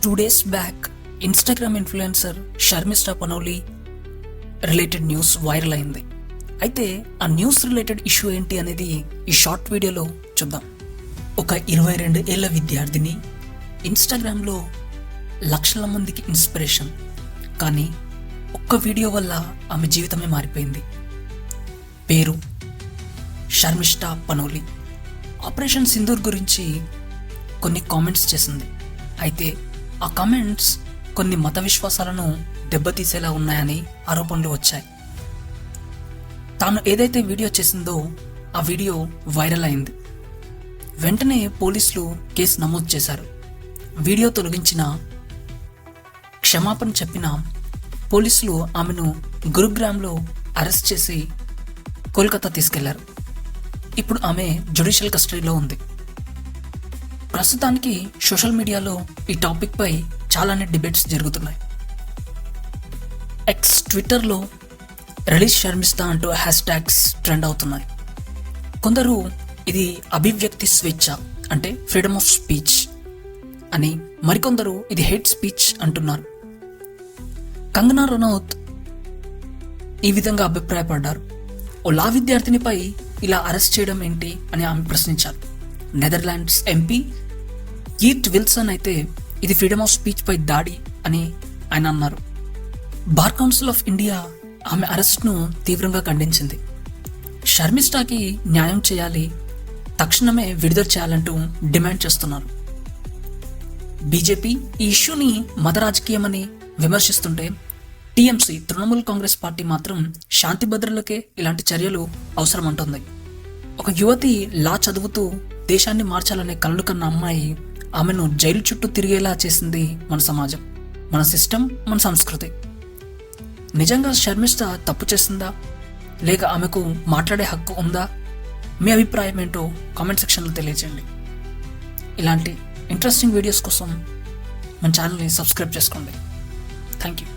2 days back Instagram influencer Sharmishtha Panoli related news viral అయింది. అయితే ఆ న్యూస్ రిలేటెడ్ ఇష్యూ ఏంటి అనేది ఈ షార్ట్ వీడియోలో చూద్దాం. ఒక 22 ఏళ్ల విద్యార్థిని ఇన్స్టాగ్రామ్లో లక్షల మందికి ఇన్స్పిరేషన్, కానీ ఒక్క వీడియో వల్ల ఆమె జీవితమే మారిపోయింది. పేరు షర్మిష్ఠా పనోలి. ఆపరేషన్ సింధూర్ గురించి కొన్ని కామెంట్స్ చేసింది. అయితే ఆ కామెంట్స్ కొన్ని మత విశ్వాసాలను దెబ్బతీసేలా ఉన్నాయని ఆరోపణలు వచ్చాయి. తాను ఏదైతే వీడియో చేసిందో ఆ వీడియో వైరల్ అయింది. వెంటనే పోలీసులు కేసు నమోదు చేశారు. వీడియో తొలగించిన, క్షమాపణ చెప్పిన పోలీసులు ఆమెను గురుగ్రామ్లో అరెస్ట్ చేసి కోల్కతా తీసుకెళ్లారు. ఇప్పుడు ఆమె జ్యుడిషియల్ కస్టడీలో ఉంది. ప్రస్తుతానికి సోషల్ మీడియాలో ఈ టాపిక్ పై చాలానే డిబేట్స్ జరుగుతున్నాయి. ఎక్స్ ట్విట్టర్లో రిలీజ్ షర్మిష్ఠా అంటూ హ్యాష్ ట్యాగ్స్ ట్రెండ్ అవుతున్నాయి. కొందరు ఇది అభివ్యక్తి స్వేచ్ఛ అంటే ఫ్రీడమ్ ఆఫ్ స్పీచ్ అని, మరికొందరు ఇది హేట్ స్పీచ్ అంటున్నారు. కంగనా రనౌత్ ఈ విధంగా అభిప్రాయపడ్డారు. ఓ లా విద్యార్థినిపై ఇలా అరెస్ట్ చేయడం ఏంటి అని ఆమె ప్రశ్నించారు. నెదర్లాండ్స్ ఎంపీ ఈట్ విల్సన్ అయితే ఇది ఫ్రీడమ్ ఆఫ్ స్పీచ్ పై దాడి అని ఆయన అన్నారు. బార్ కౌన్సిల్ ఆఫ్ ఇండియా ఆమె అరెస్ట్ను తీవ్రంగా ఖండించింది. షర్మిష్ఠాకి న్యాయం చేయాలి, తక్షణమే విడుదల చేయాలంటూ డిమాండ్ చేస్తున్నారు. బీజేపీ ఈ ఇష్యూని మత రాజకీయమని విమర్శిస్తుంటే టీఎంసీ తృణమూల్ కాంగ్రెస్ పార్టీ మాత్రం శాంతి భద్రతలకే ఇలాంటి చర్యలు అవసరం అంటుంది. ఒక యువతి లా చదువుతూ దేశాన్ని మార్చాలనే కలలు కన్న అమ్మాయి ఆమెను జైలు చుట్టూ తిరిగేలా చేసింది మన సమాజం, మన సిస్టమ్, మన సంస్కృతి. నిజంగా షర్మిష్ఠా తప్పు చేసిందా, లేక ఆమెకు మాట్లాడే హక్కు ఉందా? మీ అభిప్రాయం ఏంటో కామెంట్ సెక్షన్లో తెలియజేయండి. ఇలాంటి ఇంట్రెస్టింగ్ వీడియోస్ కోసం మన ఛానల్ని సబ్స్క్రైబ్ చేసుకోండి. Thank you.